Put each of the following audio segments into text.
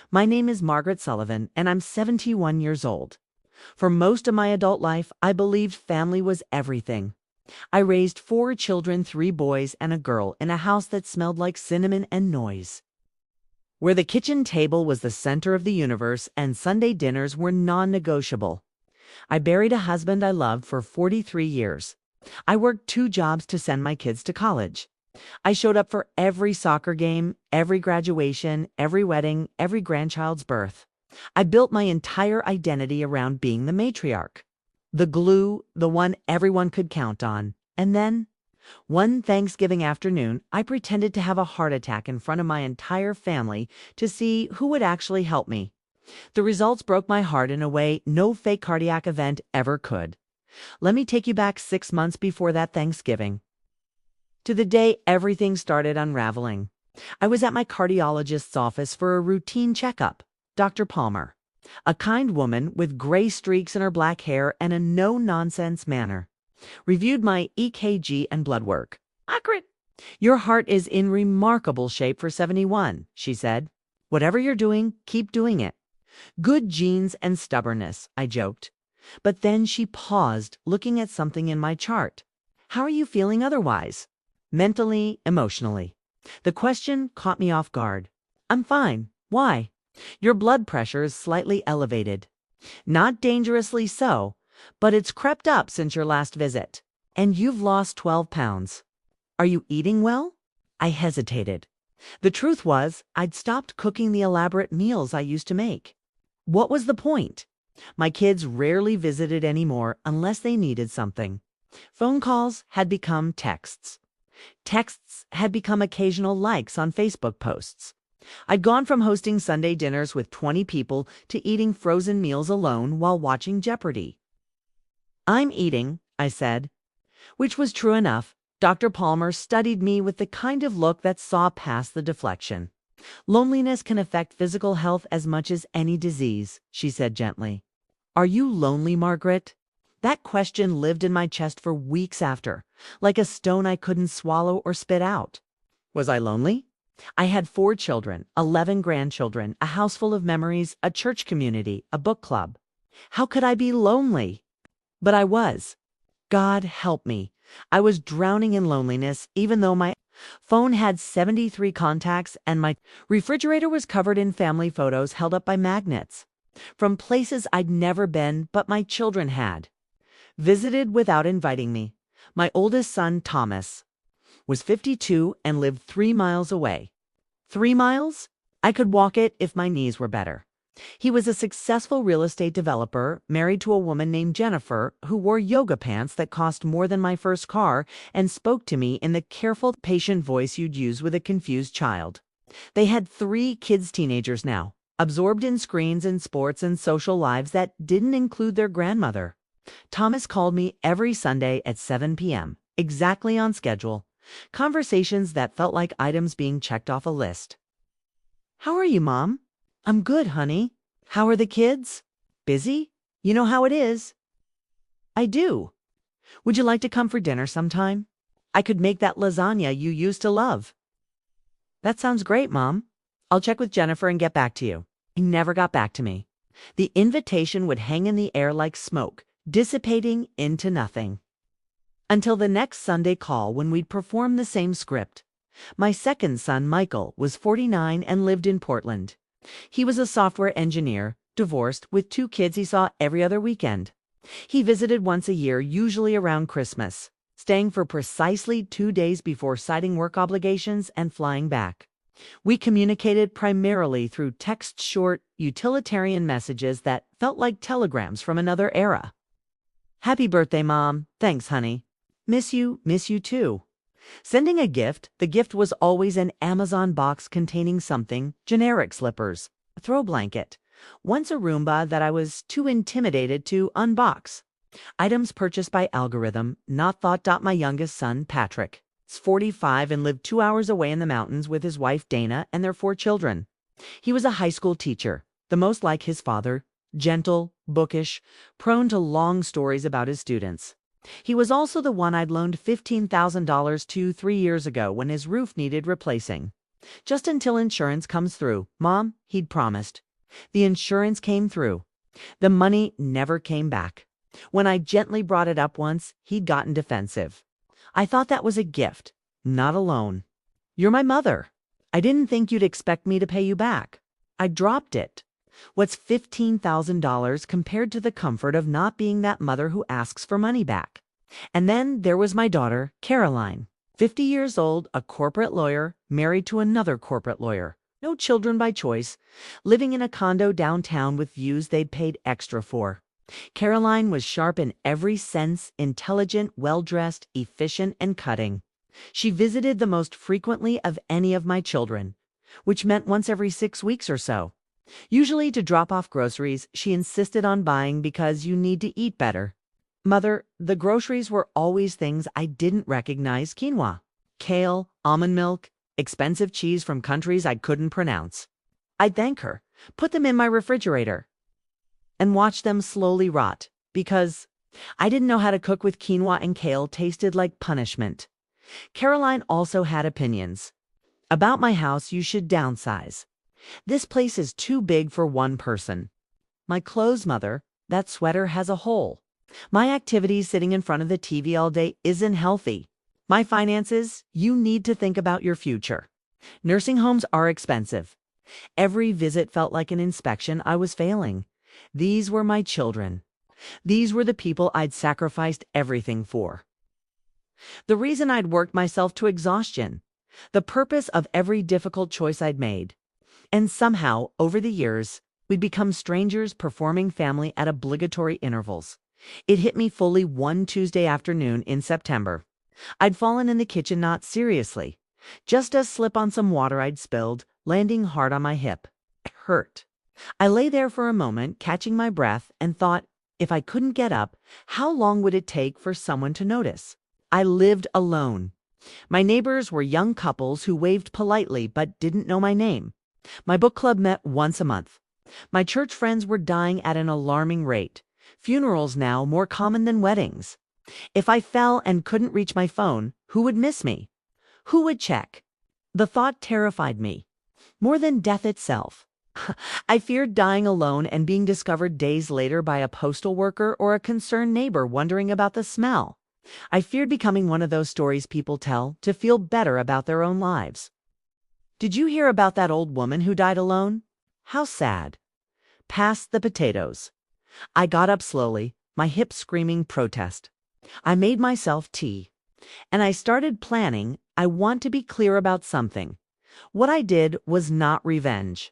My name is Margaret Sullivan, and I'm 71 years old. For most of my adult life, I believed family was everything. I raised 4 children, 3 boys and a girl, in a house that smelled like cinnamon and noise, where the kitchen table was the center of the universe and Sunday dinners were non-negotiable. I buried a husband I loved for 43 years. I worked 2 jobs to send my kids to college. I showed up for every soccer game, every graduation, every wedding, every grandchild's birth. I built my entire identity around being the matriarch, the glue, the one everyone could count on. And then, one Thanksgiving afternoon, I pretended to have a heart attack in front of my entire family to see who would actually help me. The results broke my heart in a way no fake cardiac event ever could. Let me take you back 6 months before that Thanksgiving, to the day everything started unraveling. I was at my cardiologist's office for a routine checkup. Dr. Palmer, a kind woman with gray streaks in her black hair and a no-nonsense manner, reviewed my EKG and blood work. "Margaret, your heart is in remarkable shape for 71, she said. "Whatever you're doing, keep doing it." "Good genes and stubbornness," I joked. But then she paused, looking at something in my chart. "How are you feeling otherwise? Mentally, emotionally?" The question caught me off guard. "I'm fine. Why?" "Your blood pressure is slightly elevated. Not dangerously so, but it's crept up since your last visit. And you've lost 12 pounds. Are you eating well?" I hesitated. The truth was, I'd stopped cooking the elaborate meals I used to make. What was the point? My kids rarely visited anymore unless they needed something. Phone calls had become texts. Texts had become occasional likes on Facebook posts. I'd gone from hosting Sunday dinners with 20 people to eating frozen meals alone while watching Jeopardy! "I'm eating," I said. Which was true enough. Dr. Palmer studied me with the kind of look that saw past the deflection. "Loneliness can affect physical health as much as any disease," she said gently. "Are you lonely, Margaret?" That question lived in my chest for weeks after, like a stone I couldn't swallow or spit out. Was I lonely? I had 4 children, 11 grandchildren, a house full of memories, a church community, a book club. How could I be lonely? But I was. God help me. I was drowning in loneliness, even though my phone had 73 contacts and my refrigerator was covered in family photos held up by magnets, from places I'd never been, but my children had visited without inviting me. My oldest son, Thomas, was 52 and lived 3 miles away. 3 miles? I could walk it if my knees were better. He was a successful real estate developer, married to a woman named Jennifer, who wore yoga pants that cost more than my first car and spoke to me in the careful, patient voice you'd use with a confused child. They had 3 kids, teenagers now, absorbed in screens and sports and social lives that didn't include their grandmother. Thomas called me every Sunday at 7 p.m., exactly on schedule. Conversations that felt like items being checked off a list. "How are you, Mom?" "I'm good, honey." "How are the kids?" "Busy? You know how it is." "I do. Would you like to come for dinner sometime? I could make that lasagna you used to love." "That sounds great, Mom. I'll check with Jennifer and get back to you." He never got back to me. The invitation would hang in the air like smoke, dissipating into nothing. Until the next Sunday call when we'd perform the same script. My second son, Michael, was 49 and lived in Portland. He was a software engineer, divorced, with 2 kids he saw every other weekend. He visited once a year, usually around Christmas, staying for precisely 2 days before citing work obligations and flying back. We communicated primarily through text, short, utilitarian messages that felt like telegrams from another era. "Happy birthday, Mom. Thanks, honey. Miss you too." Sending a gift, the gift was always an Amazon box containing something, generic slippers, a throw blanket, once a Roomba that I was too intimidated to unbox. Items purchased by algorithm, not thought. My youngest son, Patrick, is 45 and lived 2 hours away in the mountains with his wife, Dana, and their 4 children. He was a high school teacher, the most like his father, gentle, bookish, prone to long stories about his students. He was also the one I'd loaned $15,000 to 3 years ago when his roof needed replacing. Just until insurance comes through, Mom, he'd promised. The insurance came through. The money never came back. When I gently brought it up once, he'd gotten defensive. I thought that was a gift, not a loan. You're my mother. I didn't think you'd expect me to pay you back. I dropped it. What's $15,000 compared to the comfort of not being that mother who asks for money back? And then there was my daughter, Caroline, 50 years old, a corporate lawyer, married to another corporate lawyer. No children by choice, living in a condo downtown with views they'd paid extra for. Caroline was sharp in every sense, intelligent, well-dressed, efficient, and cutting. She visited the most frequently of any of my children, which meant once every 6 weeks or so. Usually to drop off groceries she insisted on buying because you need to eat better. Mother, the groceries were always things I didn't recognize: quinoa, kale, almond milk, expensive cheese from countries I couldn't pronounce. I'd thank her, put them in my refrigerator, and watch them slowly rot, because I didn't know how to cook with quinoa, and kale tasted like punishment. Caroline also had opinions. About my house, you should downsize. This place is too big for one person. My clothes, Mother, that sweater has a hole. My activities sitting in front of the TV all day isn't healthy. My finances, you need to think about your future. Nursing homes are expensive. Every visit felt like an inspection. I was failing. These were my children. These were the people I'd sacrificed everything for. The reason I'd worked myself to exhaustion. The purpose of every difficult choice I'd made. And somehow, over the years, we'd become strangers performing family at obligatory intervals. It hit me fully one Tuesday afternoon in September. I'd fallen in the kitchen, not seriously, just a slip on some water I'd spilled, landing hard on my hip. It hurt. I lay there for a moment, catching my breath, and thought, if I couldn't get up, how long would it take for someone to notice? I lived alone. My neighbors were young couples who waved politely but didn't know my name. My book club met once a month. My church friends were dying at an alarming rate. Funerals now more common than weddings. If I fell and couldn't reach my phone, who would miss me? Who would check? The thought terrified me, more than death itself. I feared dying alone and being discovered days later by a postal worker or a concerned neighbor wondering about the smell. I feared becoming one of those stories people tell to feel better about their own lives. Did you hear about that old woman who died alone? How sad. Pass the potatoes. I got up slowly, my hips screaming protest. I made myself tea. And I started planning. I want to be clear about something. What I did was not revenge.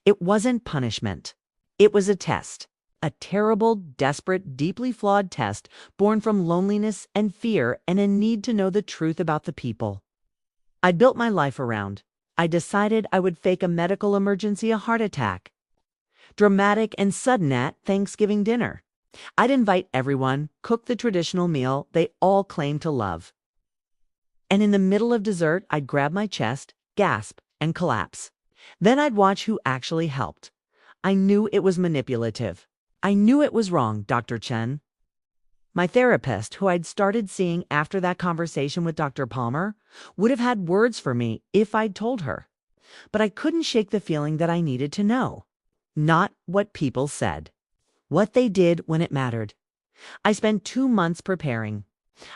It wasn't punishment. It was a test. A terrible, desperate, deeply flawed test born from loneliness and fear and a need to know the truth about the people I'd built my life around. I decided I would fake a medical emergency, a heart attack. Dramatic and sudden at Thanksgiving dinner. I'd invite everyone, cook the traditional meal they all claim to love. And in the middle of dessert, I'd grab my chest, gasp, and collapse. Then I'd watch who actually helped. I knew it was manipulative. I knew it was wrong, Dr. Chen. My therapist, who I'd started seeing after that conversation with Dr. Palmer, would have had words for me if I'd told her. But I couldn't shake the feeling that I needed to know. Not what people said. What they did when it mattered. I spent 2 months preparing.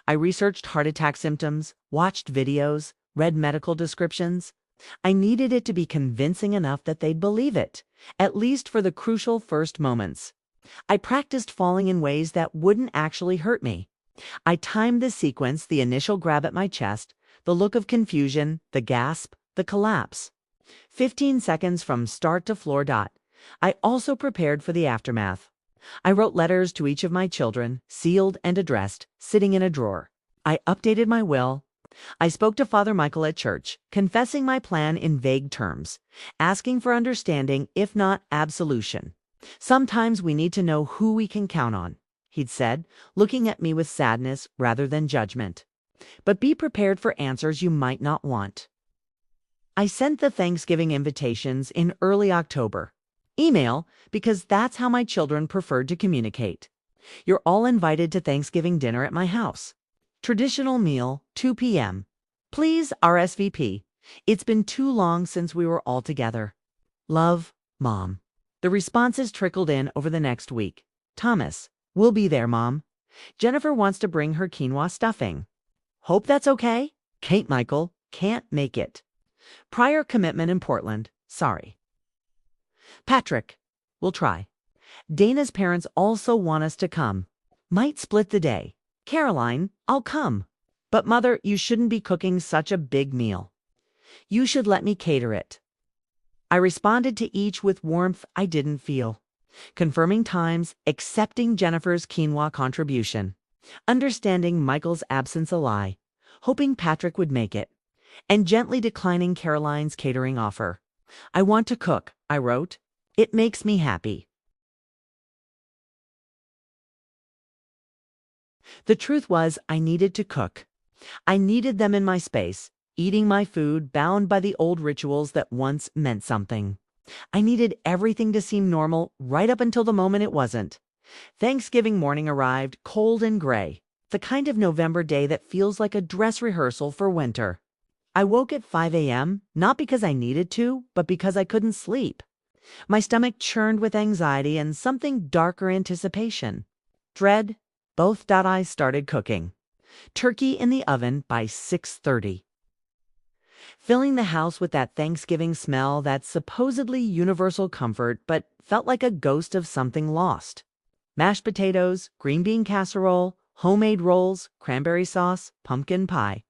I researched heart attack symptoms, watched videos, read medical descriptions. I needed it to be convincing enough that they'd believe it, at least for the crucial first moments. I practiced falling in ways that wouldn't actually hurt me. I timed the sequence: the initial grab at my chest, the look of confusion, the gasp, the collapse. 15 seconds from start to floor dot. I also prepared for the aftermath. I wrote letters to each of my children, sealed and addressed, sitting in a drawer. I updated my will. I spoke to Father Michael at church, confessing my plan in vague terms, asking for understanding, if not absolution. Sometimes we need to know who we can count on, he'd said, looking at me with sadness rather than judgment. But be prepared for answers you might not want. I sent the Thanksgiving invitations in early October. Email, because that's how my children preferred to communicate. You're all invited to Thanksgiving dinner at my house. Traditional meal, 2 p.m. Please RSVP. It's been too long since we were all together. Love, Mom. The responses trickled in over the next week. Thomas, we'll be there, Mom. Jennifer wants to bring her quinoa stuffing. Hope that's okay? Kate Michael, can't make it. Prior commitment in Portland. Sorry. Patrick, we'll try. Dana's parents also want us to come. Might split the day. Caroline, I'll come. But Mother, you shouldn't be cooking such a big meal. You should let me cater it. I responded to each with warmth I didn't feel, confirming times, accepting Jennifer's quinoa contribution, understanding Michael's absence a lie, hoping Patrick would make it, and gently declining Caroline's catering offer. I want to cook, I wrote. It makes me happy. The truth was, I needed to cook. I needed them in my space, eating my food, bound by the old rituals that once meant something. I needed everything to seem normal right up until the moment it wasn't. Thanksgiving morning arrived, cold and gray, the kind of November day that feels like a dress rehearsal for winter. I woke at 5 a.m., not because I needed to, but because I couldn't sleep. My stomach churned with anxiety and something darker anticipation. Dread. Both. I started cooking. Turkey in the oven by 6:30. Filling the house with that Thanksgiving smell, that supposedly universal comfort, but felt like a ghost of something lost. Mashed potatoes, green bean casserole, homemade rolls, cranberry sauce, pumpkin pie.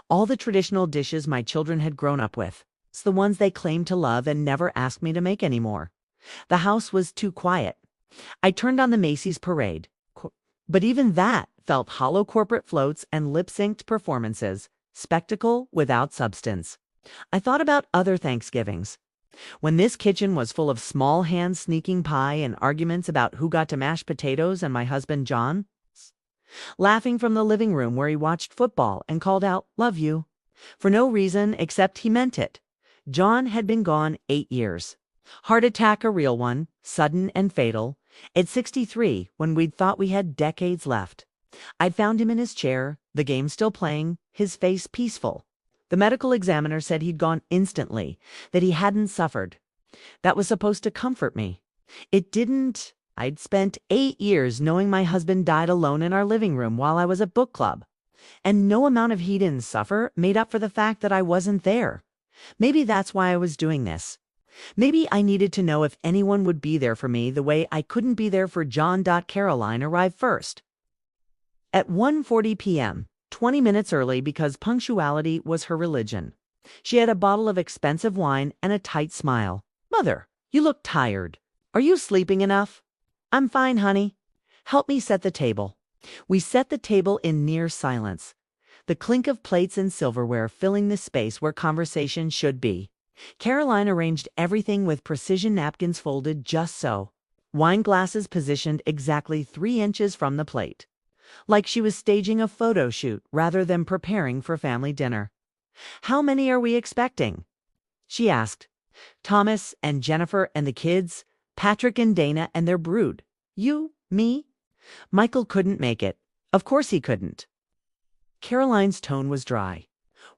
All the traditional dishes my children had grown up with. It's the ones they claimed to love and never asked me to make anymore. The house was too quiet. I turned on the Macy's parade. But even that felt hollow corporate floats and lip-synced performances, spectacle without substance. I thought about other Thanksgivings, when this kitchen was full of small hands sneaking pie and arguments about who got to mash potatoes and my husband John, laughing from the living room where he watched football and called out, "Love you," for no reason except he meant it. John had been gone 8 years. Heart attack, a real one, sudden and fatal, at 63, when we'd thought we had decades left. I'd found him in his chair, the game still playing, his face peaceful. The medical examiner said he'd gone instantly, that he hadn't suffered. That was supposed to comfort me. It didn't. I'd spent 8 years knowing my husband died alone in our living room while I was at book club. And no amount of he didn't suffer made up for the fact that I wasn't there. Maybe that's why I was doing this. Maybe I needed to know if anyone would be there for me the way I couldn't be there for John. Caroline arrived first. At 1:40 p.m., 20 minutes early because punctuality was her religion. She had a bottle of expensive wine and a tight smile. "Mother, you look tired. Are you sleeping enough?" "I'm fine, honey. Help me set the table." We set the table in near silence, the clink of plates and silverware filling the space where conversation should be. Caroline arranged everything with precision, napkins folded just so, wine glasses positioned exactly 3 inches from the plate, like she was staging a photo shoot rather than preparing for family dinner. "How many are we expecting?" she asked. "Thomas and Jennifer and the kids, Patrick and Dana and their brood. You, me?" Michael couldn't make it. Of course he couldn't. Caroline's tone was dry.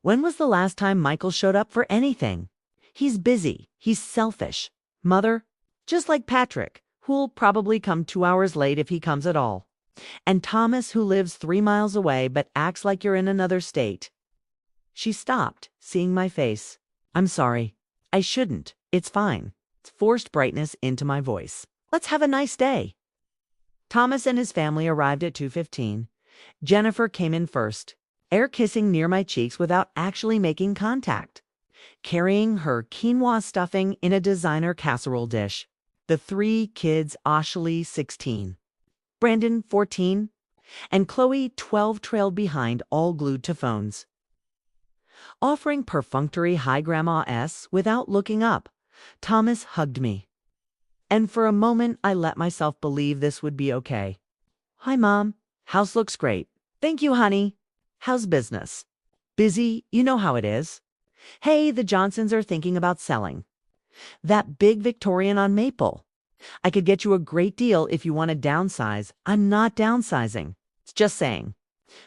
"When was the last time Michael showed up for anything? He's busy. He's selfish. Mother, just like Patrick, who'll probably come 2 hours late if he comes at all. And Thomas, who lives 3 miles away but acts like you're in another state." She stopped, seeing my face. "I'm sorry. I shouldn't. It's fine." Forced brightness into my voice. "Let's have a nice day." Thomas and his family arrived at 2:15. Jennifer came in first, air kissing near my cheeks without actually making contact, carrying her quinoa stuffing in a designer casserole dish. The 3 kids, Ashley, 16, Brandon, 14, and Chloe, 12, trailed behind, all glued to phones. Offering perfunctory "Hi, Grandma S" without looking up, Thomas hugged me. And for a moment, I let myself believe this would be okay. "Hi, Mom. House looks great." "Thank you, honey. How's business?" "Busy, you know how it is." "Hey, the Johnsons are thinking about selling that big Victorian on Maple. I could get you a great deal if you want to downsize." "I'm not downsizing. It's just saying.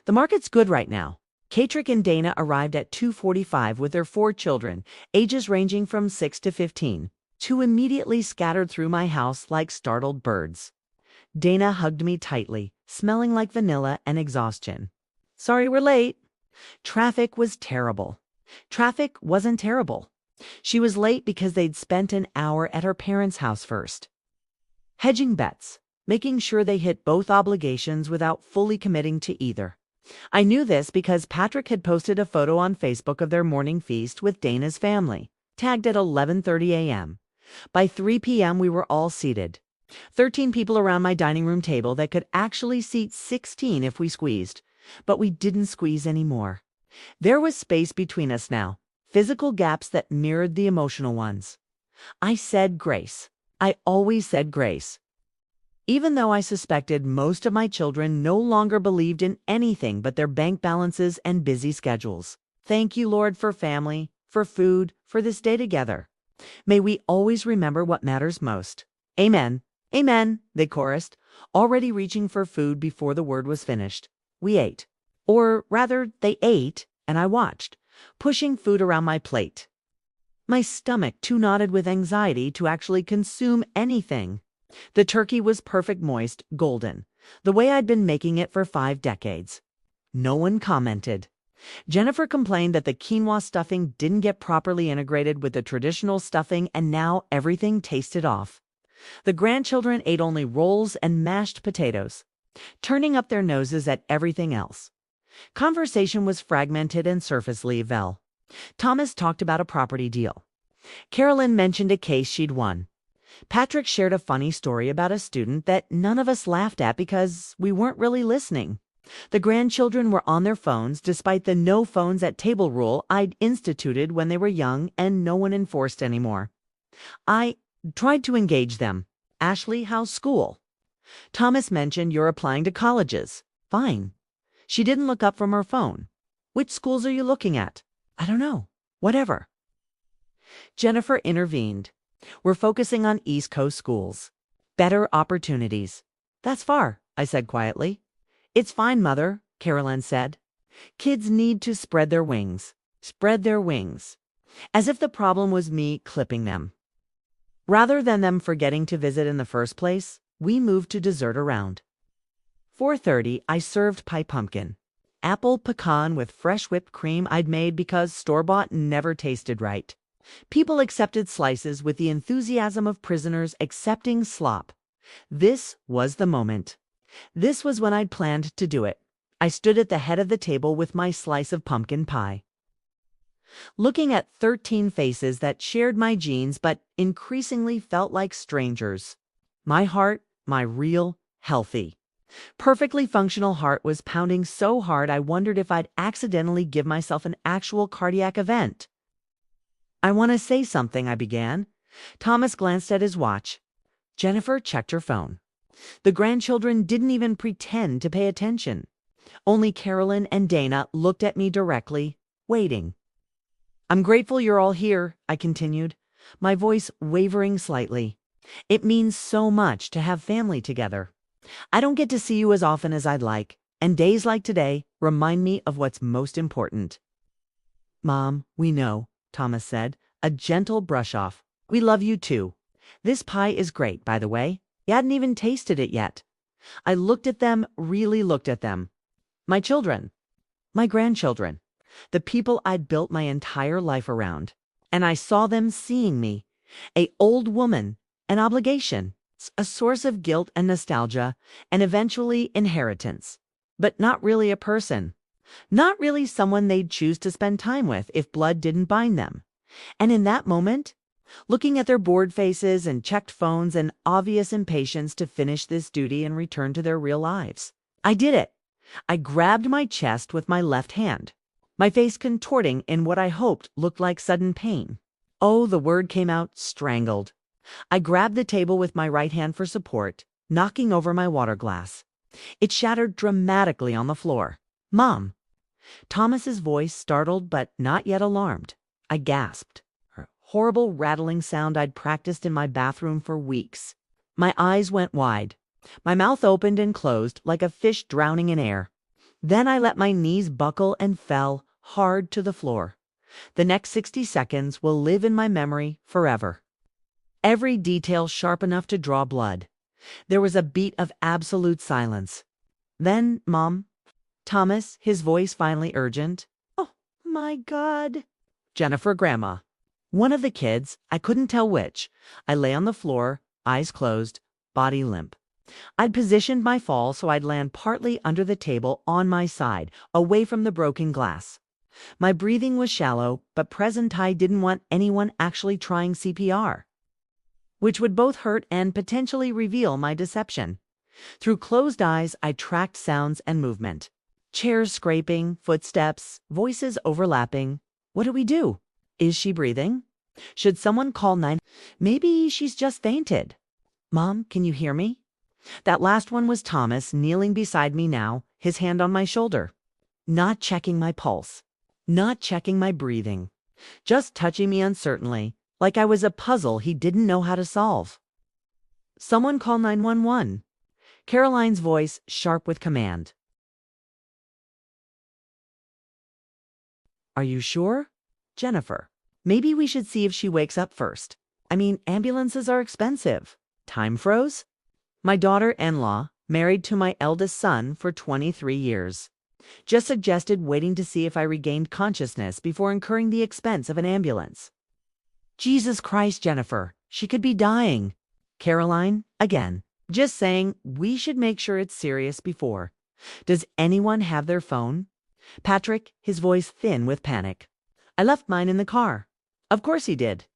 The market's good right now. Katrick and Dana arrived at 2:45 with their 4 children, ages ranging from 6 to 15, who immediately scattered through my house like startled birds. Dana hugged me tightly, smelling like vanilla and exhaustion. "Sorry we're late." Traffic was terrible. Traffic wasn't terrible. She was late because they'd spent an hour at her parents' house first. Hedging bets, making sure they hit both obligations without fully committing to either. I knew this because Patrick had posted a photo on Facebook of their morning feast with Dana's family, tagged at 11:30 a.m. By 3 p.m. we were all seated. 13 people around my dining room table that could actually seat 16 if we squeezed. But we didn't squeeze anymore. There was space between us now, physical gaps that mirrored the emotional ones. I said grace. I always said grace. Even though I suspected most of my children no longer believed in anything but their bank balances and busy schedules. Thank you, Lord, for family, for food, for this day together. May we always remember what matters most. Amen. Amen, they chorused, already reaching for food before the word was finished. We ate. Or rather, they ate, and I watched, pushing food around my plate. My stomach too knotted with anxiety to actually consume anything. The turkey was perfect moist, golden, the way I'd been making it for 5 decades. No one commented. Jennifer complained that the quinoa stuffing didn't get properly integrated with the traditional stuffing, and now everything tasted off. The grandchildren ate only rolls and mashed potatoes, turning up their noses at everything else. Conversation was fragmented and surface level. Thomas talked about a property deal. Carolyn mentioned a case she'd won. Patrick shared a funny story about a student that none of us laughed at because we weren't really listening. The grandchildren were on their phones despite the no phones at table rule I'd instituted when they were young and no one enforced anymore. I tried to engage them. "Ashley, how's school?" "Thomas mentioned you're applying to colleges." "Fine." She didn't look up from her phone. "Which schools are you looking at?" "I don't know. Whatever." Jennifer intervened. "We're focusing on East Coast schools. Better opportunities." "That's far," I said quietly. "It's fine, Mother," Carolyn said. "Kids need to spread their wings." Spread their wings. As if the problem was me clipping them. Rather than them forgetting to visit in the first place, we moved to dessert around. 4:30, I served pie pumpkin. Apple pecan with fresh whipped cream I'd made because store-bought never tasted right. People accepted slices with the enthusiasm of prisoners accepting slop. This was the moment. This was when I'd planned to do it. I stood at the head of the table with my slice of pumpkin pie, looking at 13 faces that shared my genes but increasingly felt like strangers. My heart, my real, healthy, perfectly functional heart was pounding so hard I wondered if I'd accidentally give myself an actual cardiac event. "I want to say something," I began. Thomas glanced at his watch. Jennifer checked her phone. The grandchildren didn't even pretend to pay attention. Only Carolyn and Dana looked at me directly, waiting. "I'm grateful you're all here," I continued, my voice wavering slightly. "It means so much to have family together. I don't get to see you as often as I'd like, and days like today remind me of what's most important." "Mom, we know," Thomas said, a gentle brush off. "We love you too. This pie is great, by the way. You hadn't even tasted it yet." I looked at them, really looked at them. My children. My grandchildren. The people I'd built my entire life around. And I saw them seeing me. An old woman. An obligation. A source of guilt and nostalgia. And eventually inheritance. But not really a person. Not really someone they'd choose to spend time with if blood didn't bind them. And in that moment, looking at their bored faces and checked phones and obvious impatience to finish this duty and return to their real lives, I did it. I grabbed my chest with my left hand, my face contorting in what I hoped looked like sudden pain. Oh, the word came out strangled. I grabbed the table with my right hand for support, knocking over my water glass. It shattered dramatically on the floor. "Mom." Thomas's voice startled but not yet alarmed. I gasped. A horrible rattling sound I'd practiced in my bathroom for weeks. My eyes went wide. My mouth opened and closed like a fish drowning in air. Then I let my knees buckle and fell hard to the floor. The next 60 seconds will live in my memory forever. Every detail sharp enough to draw blood. There was a beat of absolute silence. Then, Mom, Thomas, his voice finally urgent. Oh, my God. Jennifer, Grandma. One of the kids, I couldn't tell which. I lay on the floor, eyes closed, body limp. I'd positioned my fall so I'd land partly under the table on my side, away from the broken glass. My breathing was shallow, but Presentide didn't want anyone actually trying CPR, which would both hurt and potentially reveal my deception. Through closed eyes, I tracked sounds and movement. Chairs scraping, footsteps, voices overlapping. What do we do? Is she breathing? Should someone call 9? Maybe she's just fainted. Mom, can you hear me? That last one was Thomas, kneeling beside me now, his hand on my shoulder. Not checking my pulse. Not checking my breathing. Just touching me uncertainly, like I was a puzzle he didn't know how to solve. Someone call 911. Caroline's voice sharp with command. Are you sure? Jennifer. Maybe we should see if she wakes up first. I mean, ambulances are expensive. Time froze? My daughter-in-law, married to my eldest son for 23 years, just suggested waiting to see if I regained consciousness before incurring the expense of an ambulance. Jesus Christ, Jennifer, she could be dying. Caroline, again, just saying we should make sure it's serious before. Does anyone have their phone? Patrick, his voice thin with panic. I left mine in the car. Of course he did.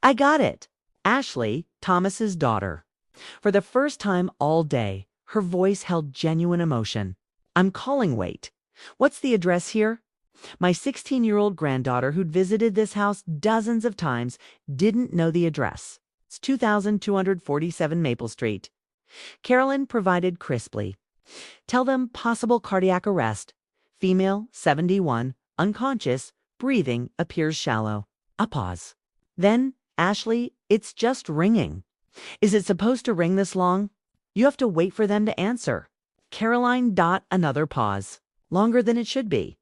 I got it. Ashley, Thomas's daughter. For the first time all day, her voice held genuine emotion. I'm calling, wait. What's the address here? My 16-year-old granddaughter, who'd visited this house dozens of times, didn't know the address. It's 2247 Maple Street. Carolyn provided crisply. Tell them possible cardiac arrest. Female, 71, unconscious, breathing appears shallow. A pause. Then, Ashley, it's just ringing. Is it supposed to ring this long? You have to wait for them to answer. Caroline. Another pause. Longer than it should be.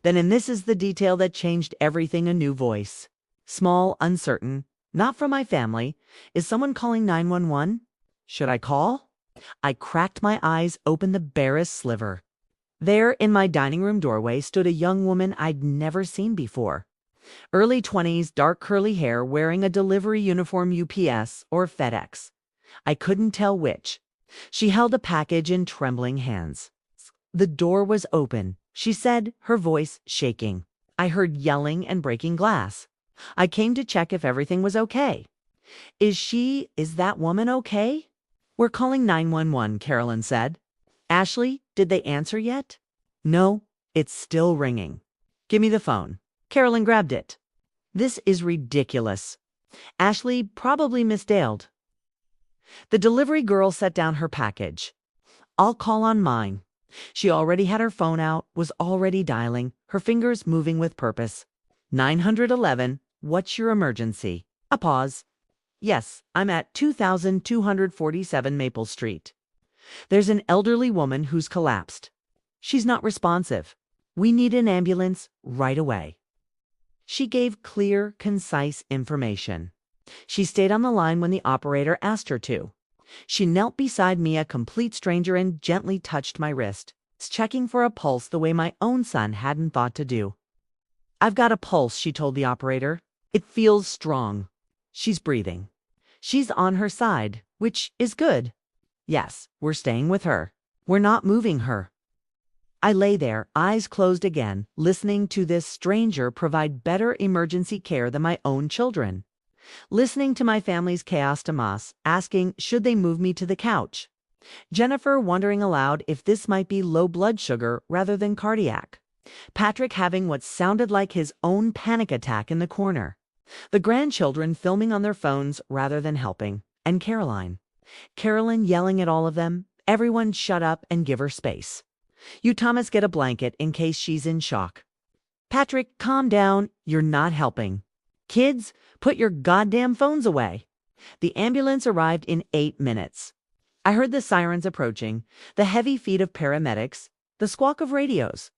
Then, and this is the detail that changed everything, a new voice. Small, uncertain. Not from my family. Is someone calling 911? Should I call? I cracked my eyes open the barest sliver. There, in my dining room doorway, stood a young woman I'd never seen before. Early 20s, dark curly hair, wearing a delivery uniform, UPS or FedEx. I couldn't tell which. She held a package in trembling hands. The door was open, she said, her voice shaking. I heard yelling and breaking glass. I came to check if everything was okay. Is that woman okay? We're calling 911, Carolyn said. Ashley, did they answer yet? No, it's still ringing. Give me the phone. Carolyn grabbed it. This is ridiculous. Ashley probably misdialed. The delivery girl set down her package. I'll call on mine. She already had her phone out, was already dialing, her fingers moving with purpose. 911, what's your emergency? A pause. Yes, I'm at 2247 Maple Street. There's an elderly woman who's collapsed. She's not responsive. We need an ambulance right away. She gave clear, concise information. She stayed on the line when the operator asked her to. She knelt beside me, a complete stranger, and gently touched my wrist, checking for a pulse the way my own son hadn't thought to do. I've got a pulse, she told the operator. It feels strong. She's breathing. She's on her side, which is good. Yes, we're staying with her. We're not moving her. I lay there, eyes closed again, listening to this stranger provide better emergency care than my own children. Listening to my family's chaos Tomas, asking should they move me to the couch. Jennifer wondering aloud if this might be low blood sugar rather than cardiac. Patrick having what sounded like his own panic attack in the corner. The grandchildren filming on their phones rather than helping. And Caroline yelling at all of them, everyone shut up and give her space. You, Thomas, get a blanket in case she's in shock. Patrick, calm down, you're not helping. Kids, put your goddamn phones away. The ambulance arrived in 8 minutes. I heard the sirens approaching, the heavy feet of paramedics, The squawk of radios.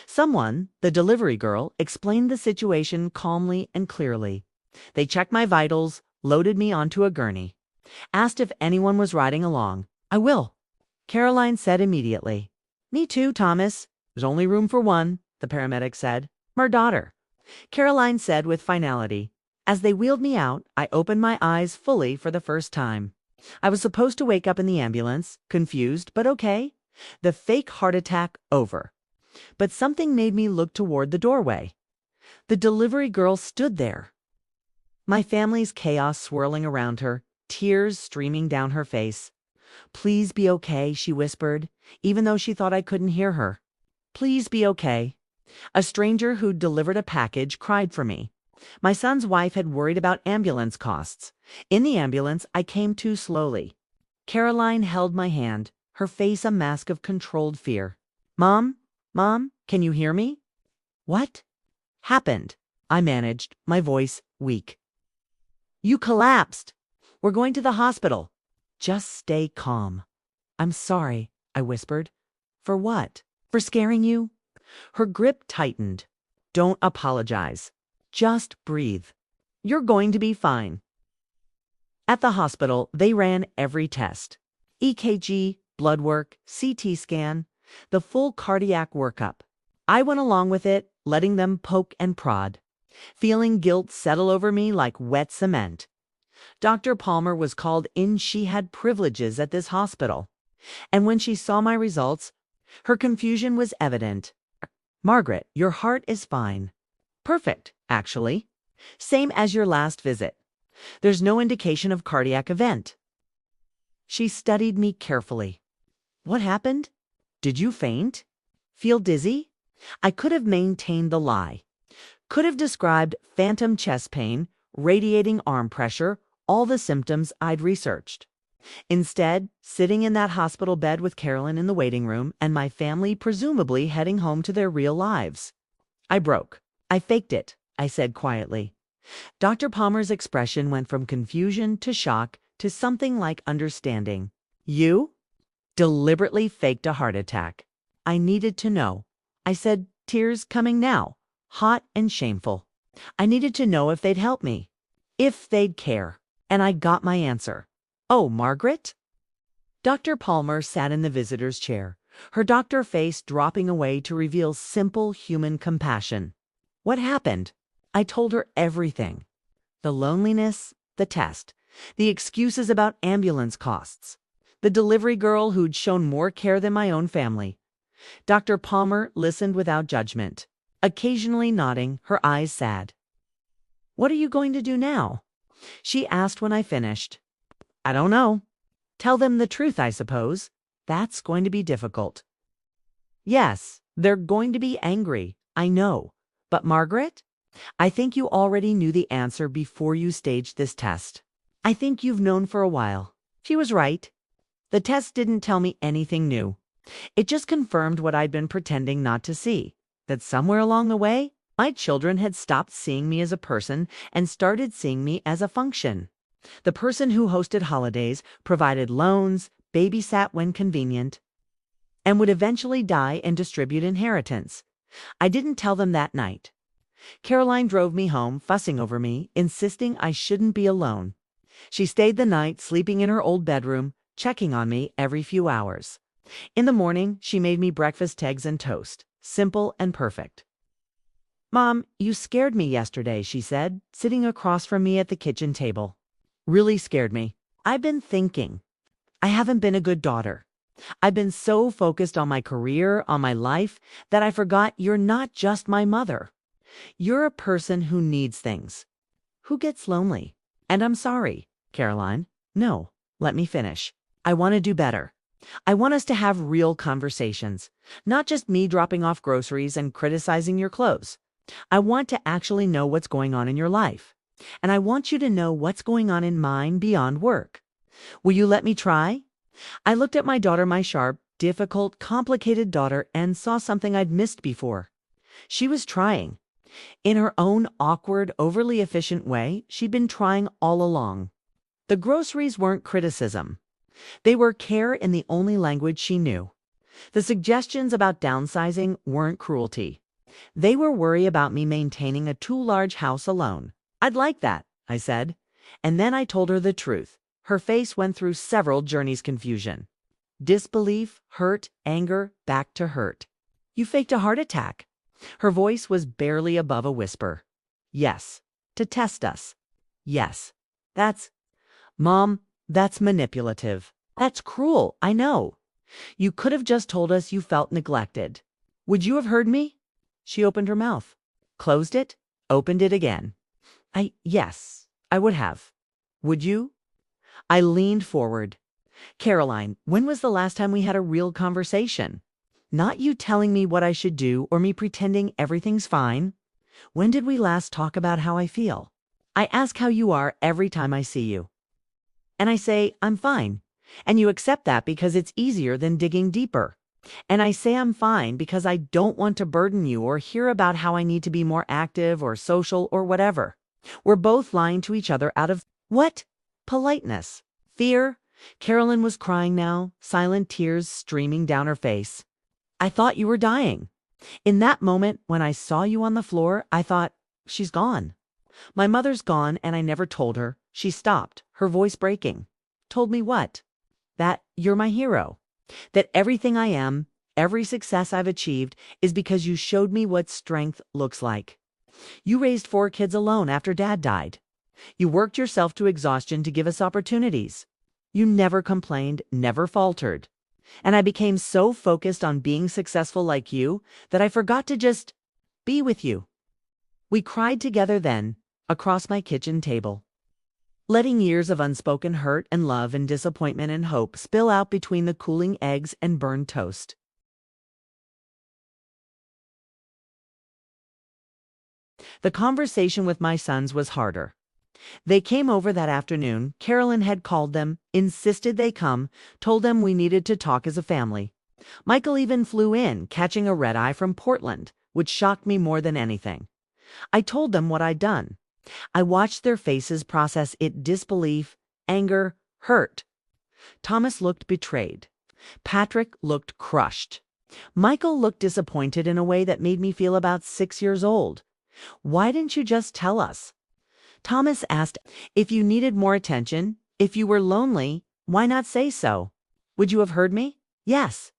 Someone, the delivery girl, explained the situation calmly and clearly. They checked my vitals, loaded me onto a gurney, asked if anyone was riding along. "I will," Caroline said immediately. "Me too, Thomas. There's only room for one," the paramedic said. "My daughter," Caroline said with finality. As they wheeled me out, I opened my eyes fully for the first time. I was supposed to wake up in the ambulance, confused but okay. The fake heart attack over. But something made me look toward the doorway. The delivery girl stood there. My family's chaos swirling around her, tears streaming down her face. "Please be okay," she whispered, even though she thought I couldn't hear her. "Please be okay." A stranger who'd delivered a package cried for me. My son's wife had worried about ambulance costs. In the ambulance, I came to slowly. Caroline held my hand, her face a mask of controlled fear. Mom, can you hear me?" "What happened?" I managed, my voice weak. "You collapsed. We're going to the hospital. Just stay calm." "I'm sorry," I whispered. "For what? For scaring you?" Her grip tightened. "Don't apologize. Just breathe. You're going to be fine." At the hospital, they ran every test. EKG, blood work, CT scan, the full cardiac workup. I went along with it, letting them poke and prod, feeling guilt settle over me like wet cement. Dr. Palmer was called in. She had privileges at this hospital. And when she saw my results, her confusion was evident. "Margaret, your heart is fine. Perfect, actually. Same as your last visit. There's no indication of cardiac event." She studied me carefully. "What happened? Did you faint? Feel dizzy?" I could have maintained the lie. Could have described phantom chest pain, radiating arm pressure, all the symptoms I'd researched. Instead, sitting in that hospital bed with Carolyn in the waiting room and my family presumably heading home to their real lives. I broke. "I faked it," I said quietly. Dr. Palmer's expression went from confusion to shock to something like understanding. "You deliberately faked a heart attack." I needed to know. I said, tears coming now, hot and shameful. I needed to know if they'd help me, if they'd care. And I got my answer. "Oh, Margaret?" Dr. Palmer sat in the visitor's chair, her doctor face dropping away to reveal simple human compassion. "What happened?" I told her everything. The loneliness, the test, the excuses about ambulance costs, the delivery girl who'd shown more care than my own family. Dr. Palmer listened without judgment, occasionally nodding, her eyes sad. "What are you going to do now?" she asked when I finished. "I don't know. Tell them the truth, I suppose. That's going to be difficult." "Yes, they're going to be angry, I know. But Margaret, I think you already knew the answer before you staged this test. I think you've known for a while." She was right. The test didn't tell me anything new. It just confirmed what I'd been pretending not to see, that somewhere along the way, my children had stopped seeing me as a person and started seeing me as a function. The person who hosted holidays, provided loans, babysat when convenient, and would eventually die and distribute inheritance. I didn't tell them that night. Caroline drove me home, fussing over me, insisting I shouldn't be alone. She stayed the night, sleeping in her old bedroom, checking on me every few hours. In the morning, she made me breakfast eggs and toast, simple and perfect. "Mom, you scared me yesterday," she said, sitting across from me at the kitchen table. "Really scared me. I've been thinking. I haven't been a good daughter. I've been so focused on my career, on my life, that I forgot you're not just my mother. You're a person who needs things, who gets lonely. And I'm sorry, Caroline. No, let me finish. I want to do better. I want us to have real conversations, not just me dropping off groceries and criticizing your clothes. I want to actually know what's going on in your life. And I want you to know what's going on in mine beyond work. Will you let me try?" I looked at my daughter, my sharp, difficult, complicated daughter, and saw something I'd missed before. She was trying. In her own awkward, overly efficient way, she'd been trying all along. The groceries weren't criticism. They were care in the only language she knew. The suggestions about downsizing weren't cruelty. They were worry about me maintaining a too large house alone. I'd like that, I said. And then I told her the truth. Her face went through several journeys confusion. Disbelief, hurt, anger, back to hurt. You faked a heart attack. Her voice was barely above a whisper. Yes. To test us. Yes. Mom, that's manipulative. That's cruel, I know. You could have just told us you felt neglected. Would you have heard me? She opened her mouth, closed it, opened it again. Yes, I would have. Would you? I leaned forward. Caroline, when was the last time we had a real conversation? Not you telling me what I should do or me pretending everything's fine. When did we last talk about how I feel? I ask how you are every time I see you. And I say, I'm fine. And you accept that because it's easier than digging deeper. And I say I'm fine because I don't want to burden you or hear about how I need to be more active or social or whatever. We're both lying to each other out of what? Politeness. Fear. Carolyn was crying now, silent tears streaming down her face. I thought you were dying. In that moment, when I saw you on the floor, I thought, she's gone. My mother's gone and I never told her. She stopped, her voice breaking. Told me what? That you're my hero. That everything I am, every success I've achieved, is because you showed me what strength looks like. You raised 4 kids alone after Dad died. You worked yourself to exhaustion to give us opportunities. You never complained, never faltered. And I became so focused on being successful like you that I forgot to just be with you. We cried together then, across my kitchen table, letting years of unspoken hurt and love and disappointment and hope spill out between the cooling eggs and burned toast. The conversation with my sons was harder. They came over that afternoon. Carolyn had called them, insisted they come, told them we needed to talk as a family. Michael even flew in, catching a red-eye from Portland, which shocked me more than anything. I told them what I'd done. I watched their faces process it: disbelief, anger, hurt. Thomas looked betrayed. Patrick looked crushed. Michael looked disappointed in a way that made me feel about 6 years old. Why didn't you just tell us? Thomas asked, if you needed more attention, if you were lonely, why not say so? Would you have heard me? Yes.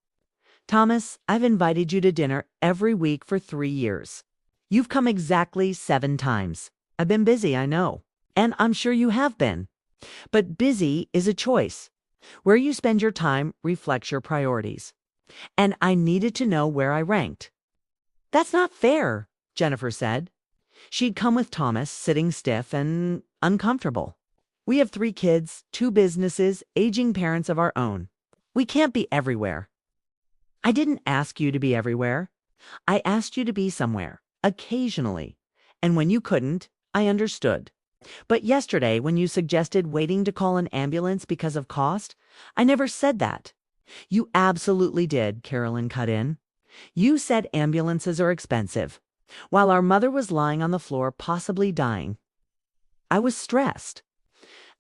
Thomas, I've invited you to dinner every week for 3 years. You've come exactly 7 times. I've been busy, I know. And I'm sure you have been. But busy is a choice. Where you spend your time reflects your priorities. And I needed to know where I ranked. That's not fair, Jennifer said. She'd come with Thomas, sitting stiff and uncomfortable. We have 3 kids, 2 businesses, aging parents of our own. We can't be everywhere. I didn't ask you to be everywhere. I asked you to be somewhere, occasionally. And when you couldn't, I understood. But yesterday, when you suggested waiting to call an ambulance because of cost, I never said that. You absolutely did, Carolyn cut in. You said ambulances are expensive, while our mother was lying on the floor, possibly dying. I was stressed.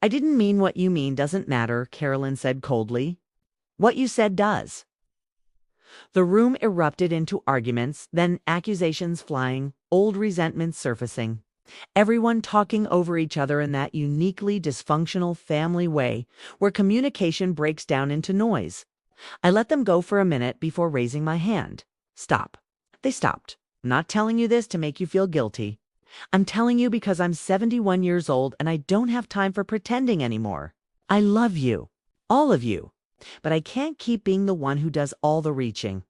I didn't mean what you mean doesn't matter, Carolyn said coldly. What you said does. The room erupted into arguments, then accusations flying, old resentments surfacing. Everyone talking over each other in that uniquely dysfunctional family way where communication breaks down into noise. I let them go for a minute before raising my hand. Stop. They stopped. I'm not telling you this to make you feel guilty. I'm telling you because I'm 71 years old and I don't have time for pretending anymore. I love you, all of you, but I can't keep being the one who does all the reaching.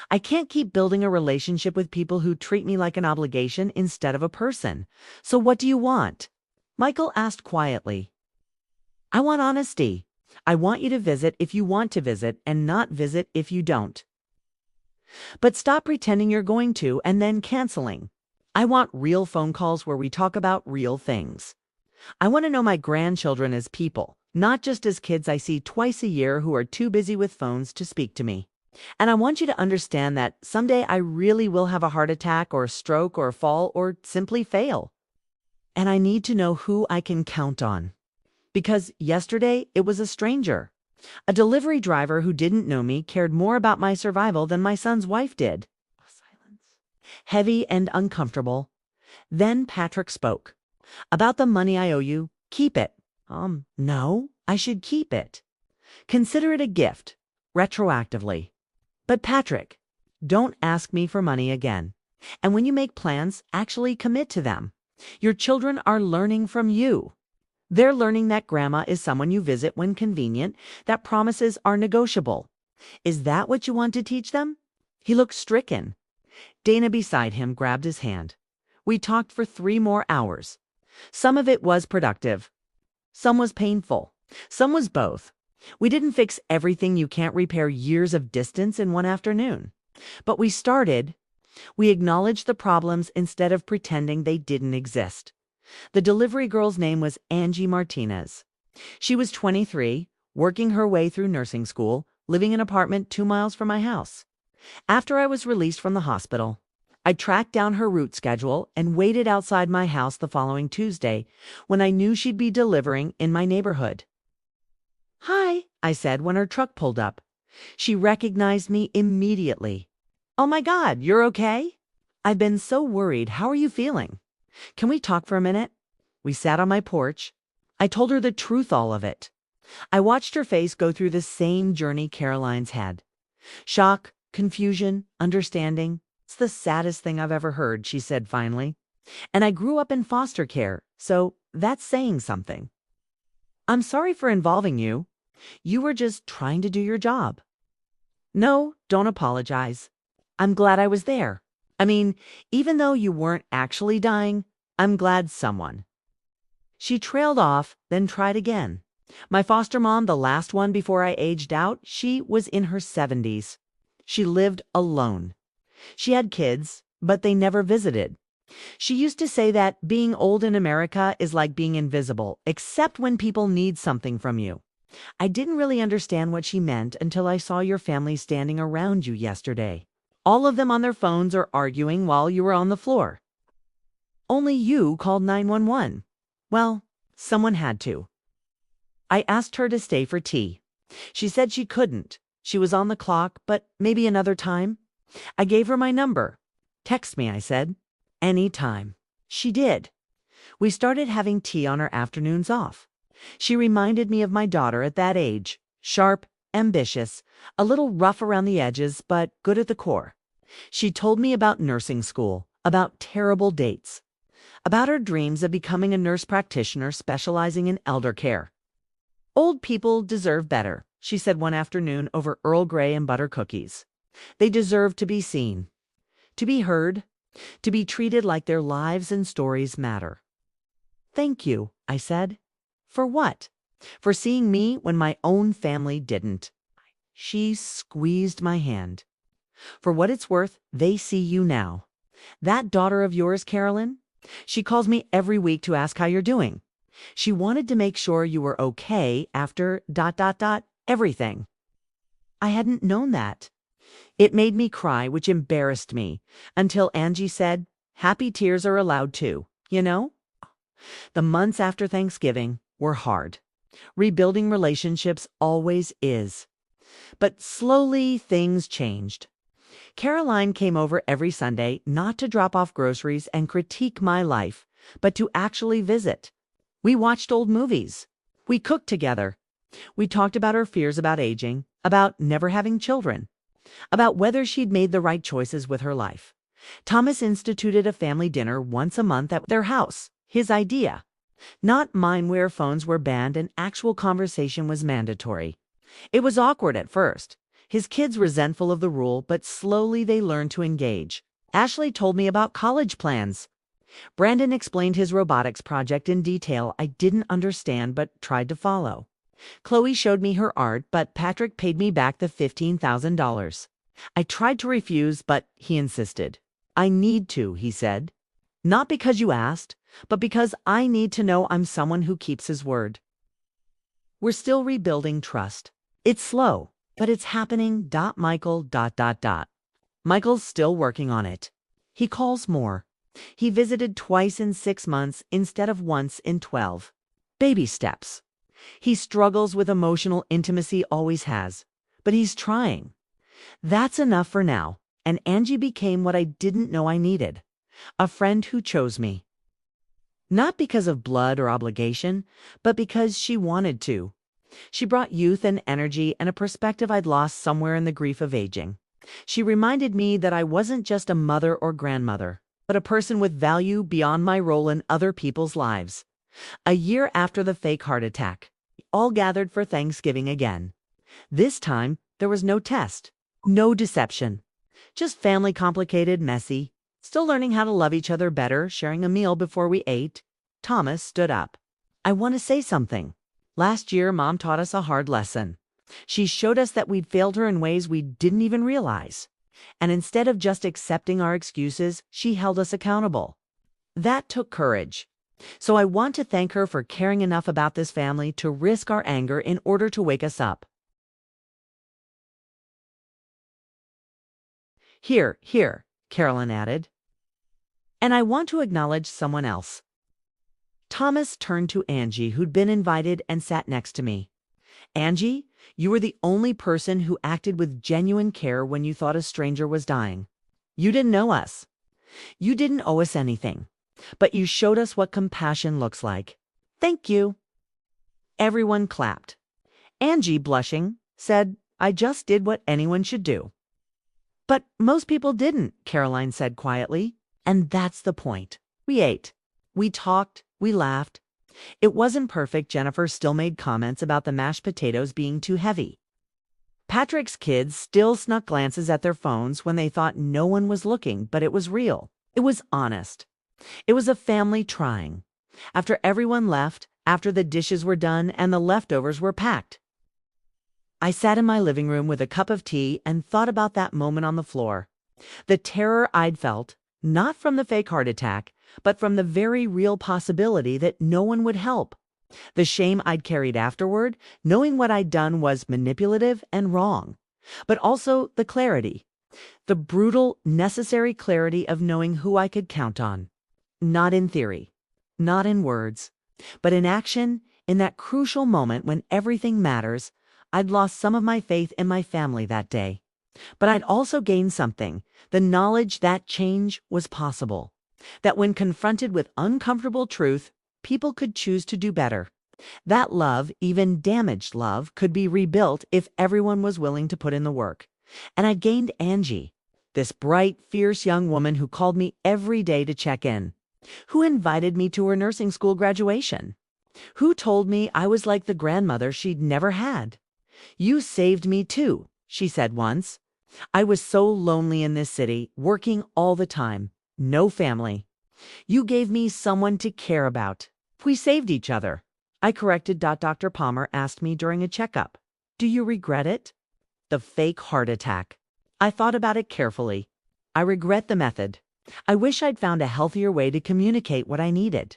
I can't keep building a relationship with people who treat me like an obligation instead of a person. So what do you want? Michael asked quietly. I want honesty. I want you to visit if you want to visit and not visit if you don't. But stop pretending you're going to and then canceling. I want real phone calls where we talk about real things. I want to know my grandchildren as people, not just as kids I see twice a year who are too busy with phones to speak to me. And I want you to understand that someday I really will have a heart attack or a stroke or fall or simply fail. And I need to know who I can count on. Because yesterday it was a stranger. A delivery driver who didn't know me cared more about my survival than my son's wife did. Silence. Heavy and uncomfortable. Then Patrick spoke. About the money I owe you, keep it. No, I should keep it. Consider it a gift, retroactively. But Patrick, don't ask me for money again. And when you make plans, actually commit to them. Your children are learning from you. They're learning that grandma is someone you visit when convenient, that promises are negotiable. Is that what you want to teach them? He looked stricken. Dana beside him grabbed his hand. We talked for 3 more hours. Some of it was productive. Some was painful. Some was both. We didn't fix everything. You can't repair years of distance in one afternoon. But we started. We acknowledged the problems instead of pretending they didn't exist. The delivery girl's name was Angie Martinez. She was 23, working her way through nursing school, living in an apartment 2 miles from my house. After I was released from the hospital, I tracked down her route schedule and waited outside my house the following Tuesday when I knew she'd be delivering in my neighborhood. "Hi," I said when her truck pulled up. She recognized me immediately. "Oh my God, you're okay?" "I've been so worried. How are you feeling? Can we talk for a minute?" We sat on my porch. I told her the truth, all of it. I watched her face go through the same journey Caroline's had. Shock, confusion, understanding. "It's the saddest thing I've ever heard," she said finally. "And I grew up in foster care, so that's saying something." "I'm sorry for involving you. You were just trying to do your job." "No, don't apologize. I'm glad I was there. I mean, even though you weren't actually dying, I'm glad someone." She trailed off, then tried again. My foster mom, the last one before I aged out, she was in her 70s. She lived alone. She had kids, but they never visited. She used to say that being old in America is like being invisible, except when people need something from you. I didn't really understand what she meant until I saw your family standing around you yesterday. All of them on their phones or arguing while you were on the floor. Only you called 911. Well, someone had to. I asked her to stay for tea. She said she couldn't. She was on the clock, but maybe another time. I gave her my number. "Text me," I said. "Anytime." She did. We started having tea on our afternoons off. She reminded me of my daughter at that age. Sharp, ambitious, a little rough around the edges, but good at the core. She told me about nursing school, about terrible dates, about her dreams of becoming a nurse practitioner specializing in elder care. "Old people deserve better," she said one afternoon over Earl Grey and butter cookies. "They deserve to be seen, to be heard, to be treated like their lives and stories matter." "Thank you," I said. "For what?" "For seeing me when my own family didn't." She squeezed my hand. "For what it's worth, they see you now. That daughter of yours, Carolyn, she calls me every week to ask how you're doing. She wanted to make sure you were okay after ... everything." I hadn't known that. It made me cry, which embarrassed me, until Angie said, "Happy tears are allowed too, you know?" The months after Thanksgiving were hard. Rebuilding relationships always is. But slowly things changed. Caroline came over every Sunday, not to drop off groceries and critique my life, but to actually visit. We watched old movies. We cooked together. We talked about her fears about aging, about never having children, about whether she'd made the right choices with her life. Thomas instituted a family dinner once a month at their house, his idea. Not mine, where phones were banned and actual conversation was mandatory. It was awkward at first. His kids resentful of the rule, but slowly they learned to engage. Ashley told me about college plans. Brandon explained his robotics project in detail I didn't understand but tried to follow. Chloe showed me her art, but Patrick paid me back the $15,000. I tried to refuse, but he insisted. "I need to," he said. "Not because you asked, but because I need to know I'm someone who keeps his word." We're still rebuilding trust. It's slow, but it's happening. Michael ... Michael's still working on it. He calls more. He visited twice in 6 months instead of once in 12. Baby steps. He struggles with emotional intimacy, always has. But he's trying. That's enough for now, and Angie became what I didn't know I needed. A friend who chose me. Not because of blood or obligation, but because she wanted to. She brought youth and energy and a perspective I'd lost somewhere in the grief of aging. She reminded me that I wasn't just a mother or grandmother, but a person with value beyond my role in other people's lives. A year after the fake heart attack, we all gathered for Thanksgiving again. This time, there was no test, no deception. Just family, complicated, messy, still learning how to love each other better, sharing a meal before we ate. Thomas stood up. I want to say something. Last year, Mom taught us a hard lesson. She showed us that we'd failed her in ways we didn't even realize. And instead of just accepting our excuses, she held us accountable. That took courage. So I want to thank her for caring enough about this family to risk our anger in order to wake us up. Here, Carolyn added. And I want to acknowledge someone else. Thomas turned to Angie, who'd been invited and sat next to me. Angie, you were the only person who acted with genuine care when you thought a stranger was dying. You didn't know us. You didn't owe us anything, but you showed us what compassion looks like. Thank you. Everyone clapped. Angie, blushing, said, I just did what anyone should do. But most people didn't, Caroline said quietly. And that's the point. We ate. We talked. We laughed. It wasn't perfect. Jennifer still made comments about the mashed potatoes being too heavy. Patrick's kids still snuck glances at their phones when they thought no one was looking, but it was real. It was honest. It was a family trying. After everyone left, after the dishes were done and the leftovers were packed, I sat in my living room with a cup of tea and thought about that moment on the floor. The terror I'd felt, not from the fake heart attack, but from the very real possibility that no one would help. The shame I'd carried afterward, knowing what I'd done was manipulative and wrong. But also the clarity. The brutal, necessary clarity of knowing who I could count on. Not in theory, not in words, but in action, in that crucial moment when everything matters. I'd lost some of my faith in my family that day. But I'd also gained something, the knowledge that change was possible. That when confronted with uncomfortable truth, people could choose to do better. That love, even damaged love, could be rebuilt if everyone was willing to put in the work. And I gained Angie, this bright, fierce young woman who called me every day to check in, who invited me to her nursing school graduation, who told me I was like the grandmother she'd never had. You saved me too, she said once. I was so lonely in this city, working all the time. No family. You gave me someone to care about. We saved each other. I corrected. Dr. Palmer asked me during a checkup. Do you regret it? The fake heart attack. I thought about it carefully. I regret the method. I wish I'd found a healthier way to communicate what I needed.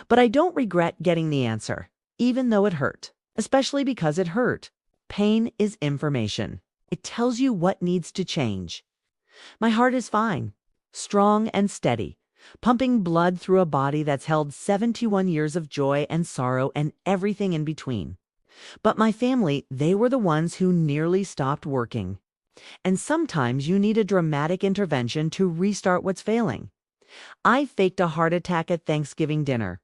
But I don't regret getting the answer, even though it hurt, especially because it hurt. Pain is information. It tells you what needs to change. My heart is fine. Strong and steady, pumping blood through a body that's held 71 years of joy and sorrow and everything in between. But my family, they were the ones who nearly stopped working. And sometimes you need a dramatic intervention to restart what's failing. I faked a heart attack at Thanksgiving dinner.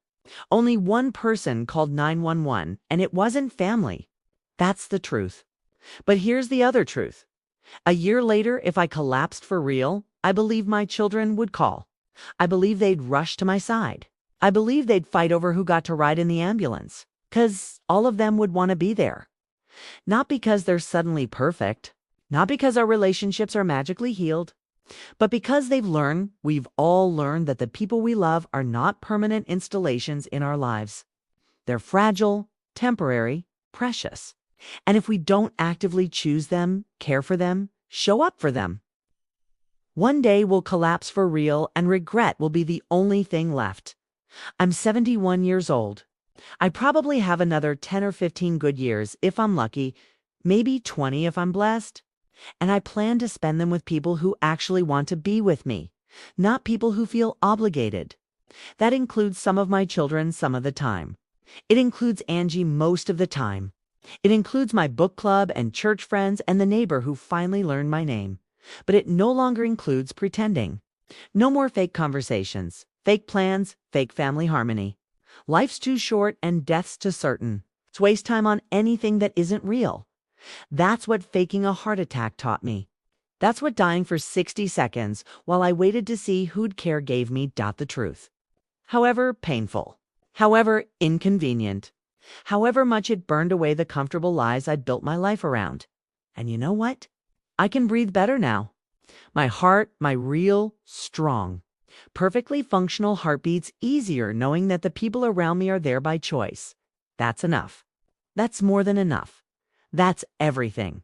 Only one person called 911, and it wasn't family. That's the truth. But here's the other truth. A year later, if I collapsed for real, I believe my children would call. I believe they'd rush to my side. I believe they'd fight over who got to ride in the ambulance, 'cause all of them would want to be there. Not because they're suddenly perfect, not because our relationships are magically healed, but because we've all learned that the people we love are not permanent installations in our lives. They're fragile, temporary, precious. And if we don't actively choose them, care for them, show up for them, one day we'll collapse for real and regret will be the only thing left. I'm 71 years old. I probably have another 10 or 15 good years if I'm lucky, maybe 20 if I'm blessed. And I plan to spend them with people who actually want to be with me, not people who feel obligated. That includes some of my children some of the time. It includes Angie most of the time. It includes my book club and church friends and the neighbor who finally learned my name. But it no longer includes pretending. No more fake conversations, fake plans, fake family harmony. Life's too short and death's too certain. Let's waste time on anything that isn't real. That's what faking a heart attack taught me. That's what dying for 60 seconds while I waited to see who'd care gave me. The truth. However painful, however inconvenient, however much it burned away the comfortable lies I'd built my life around. And you know what? I can breathe better now. My heart, my real, strong, perfectly functional heart beats easier knowing that the people around me are there by choice. That's enough. That's more than enough. That's everything.